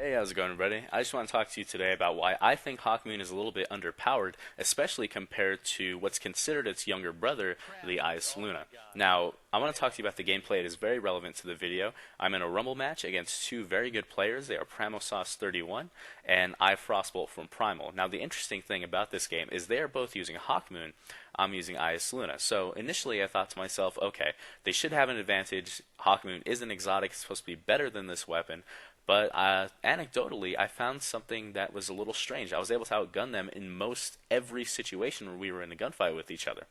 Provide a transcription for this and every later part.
Hey, how's it going, everybody? I just want to talk to you today about why I think Hawkmoon is a little bit underpowered, especially compared to what's considered its younger brother, the Ice Luna. Now, I want to talk to you about the gameplay. It is very relevant to the video. I'm in a Rumble match against two very good players. They are Primosauce31 and iFrostbolt from Primal. Now, the interesting thing about this game is they are both using Hawkmoon. I'm using Ice Luna. So initially I thought to myself, okay, they should have an advantage. Hawkmoon is an exotic, it's supposed to be better than this weapon. But anecdotally, I found something that was a little strange. I was able to outgun them in most every situation where we were in a gunfight with each other.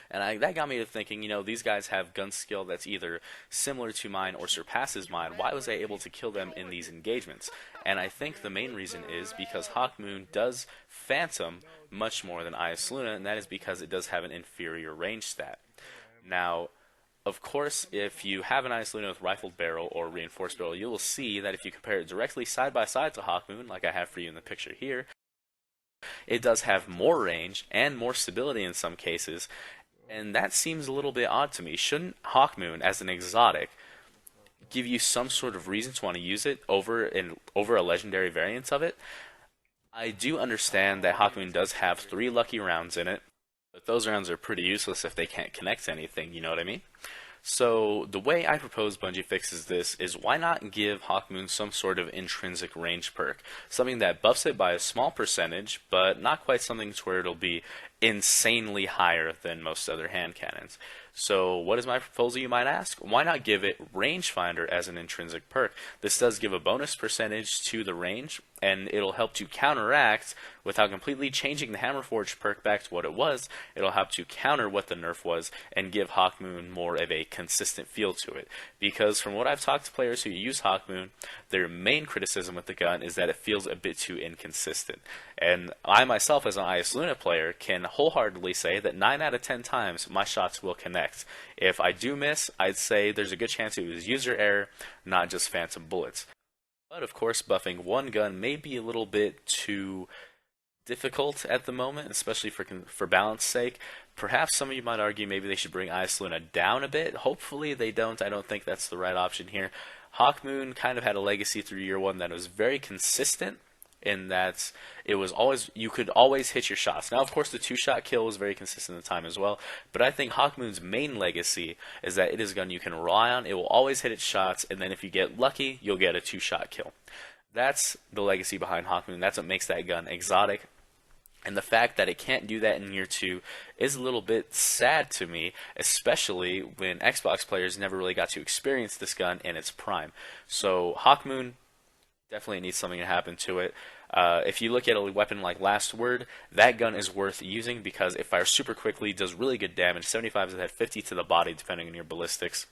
And that got me to thinking, these guys have gun skill that's either similar to mine or surpasses mine. Why was I able to kill them in these engagements? And I think the main reason is because Hawkmoon does Phantom much more than Ice Luna, and that is because it does have an inferior range stat. Now, of course, if you have an Ice Luna with rifled barrel or reinforced barrel, you will see that if you compare it directly side by side to Hawkmoon, like I have for you in the picture here, it does have more range and more stability in some cases, and that seems a little bit odd to me. Shouldn't Hawkmoon, as an exotic, give you some sort of reason to want to use it over a legendary variant of it? I do understand that Hawkmoon does have 3 lucky rounds in it, but those rounds are pretty useless if they can't connect to anything, you know what I mean? So the way I propose Bungie fixes this is why not give Hawkmoon some sort of intrinsic range perk, something that buffs it by a small percentage, but not quite something to where it'll be insanely higher than most other hand cannons. So what is my proposal, you might ask? Why not give it Rangefinder as an intrinsic perk? This does give a bonus percentage to the range, and it'll help to counteract, without completely changing the Hammerforged perk back to what it was, it'll help to counter what the nerf was and give Hawkmoon more of a consistent feel to it. Because from what I've talked to players who use Hawkmoon, their main criticism with the gun is that it feels a bit too inconsistent. And I myself, as an Ice Luna player, can wholeheartedly say that 9 out of 10 times my shots will connect. If I do miss, I'd say there's a good chance it was user error, not just phantom bullets. But of course, buffing one gun may be a little bit too difficult at the moment, especially for balance sake. Perhaps some of you might argue maybe they should bring Ice Luna down a bit. Hopefully they don't. I don't think that's the right option here. Hawkmoon kind of had a legacy through year one that was very consistent in that it was always, you could always hit your shots. Now, of course, the 2-shot kill was very consistent at the time as well, but I think Hawkmoon's main legacy is that it is a gun you can rely on. It will always hit its shots, and then if you get lucky, you'll get a 2-shot kill. That's the legacy behind Hawkmoon. That's what makes that gun exotic. And the fact that it can't do that in year 2 is a little bit sad to me, especially when Xbox players never really got to experience this gun in its prime. So Hawkmoon definitely needs something to happen to it. If you look at a weapon like Last Word, that gun is worth using because it fires super quickly, does really good damage, 75 to the head, 50 to the body depending on your ballistics.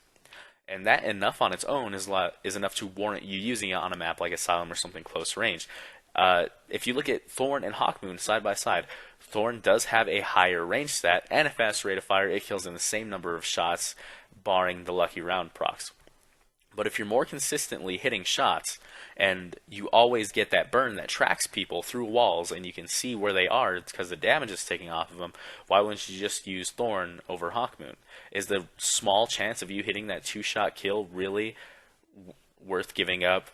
And that enough on its own is enough to warrant you using it on a map like Asylum or something close range. If you look at Thorn and Hawkmoon side by side, Thorn does have a higher range stat and a faster rate of fire. It kills in the same number of shots, barring the lucky round procs. But if you're more consistently hitting shots, and you always get that burn that tracks people through walls, and you can see where they are because the damage is taking off of them, why wouldn't you just use Thorn over Hawkmoon? Is the small chance of you hitting that 2-shot kill really worth giving up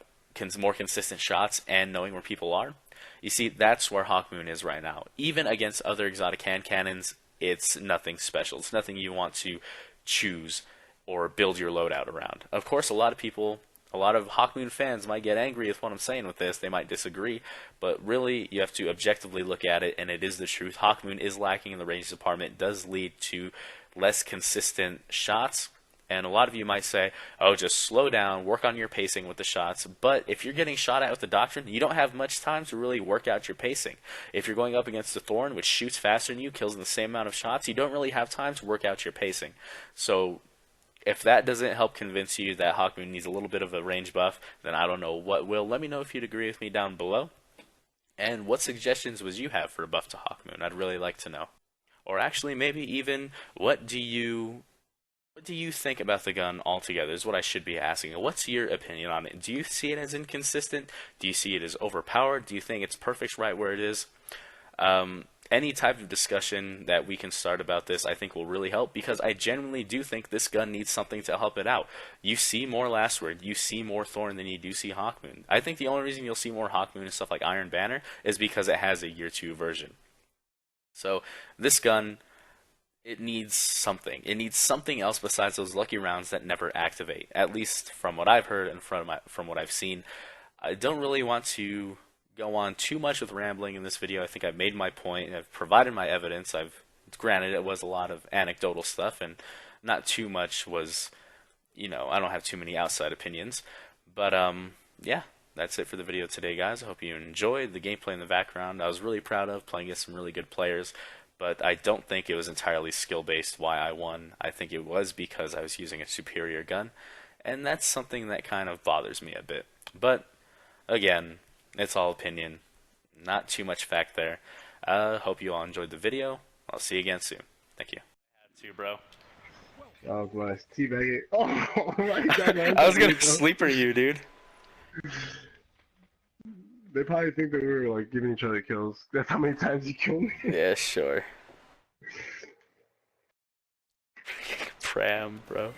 more consistent shots and knowing where people are? You see, that's where Hawkmoon is right now. Even against other exotic hand cannons, it's nothing special. It's nothing you want to choose or build your loadout around. Of course, a lot of Hawkmoon fans might get angry with what I'm saying with this. They might disagree, but really, you have to objectively look at it, and it is the truth. Hawkmoon is lacking in the range department. It does lead to less consistent shots, and a lot of you might say, oh, just slow down, work on your pacing with the shots. But if you're getting shot at with the Doctrine, you don't have much time to really work out your pacing. If you're going up against the Thorn, which shoots faster than you, kills in the same amount of shots, you don't really have time to work out your pacing. So if that doesn't help convince you that Hawkmoon needs a little bit of a range buff, then I don't know what will. Let me know if you'd agree with me down below. And what suggestions would you have for a buff to Hawkmoon? I'd really like to know. Or actually, maybe even, what do you think about the gun altogether is what I should be asking. What's your opinion on it? Do you see it as inconsistent? Do you see it as overpowered? Do you think it's perfect right where it is? any type of discussion that we can start about this, I think will really help, because I genuinely do think this gun needs something to help it out. You see more Last Word, you see more Thorn than you do see Hawkmoon. I think the only reason you'll see more Hawkmoon and stuff like Iron Banner is because it has a year 2 version. So this gun, it needs something. It needs something else besides those lucky rounds that never activate. At least from what I've heard and from what I've seen. I don't really want to go on too much with rambling in this video. I think I've made my point and I've provided my evidence. Granted, it was a lot of anecdotal stuff and not too much was, I don't have too many outside opinions. But yeah, that's it for the video today, guys. I hope you enjoyed the gameplay in the background. I was really proud of playing against some really good players, but I don't think it was entirely skill-based why I won. I think it was because I was using a superior gun, and that's something that kind of bothers me a bit. But again, it's all opinion. Not too much fact there. Hope you all enjoyed the video. I'll see you again soon. Thank you. Had to, bro. Oh, bless. Teabag it. Oh, my God. I was gonna sleeper you, dude. They probably think that we were, like, giving each other kills. That's how many times you killed me. Yeah, sure. Pram, bro.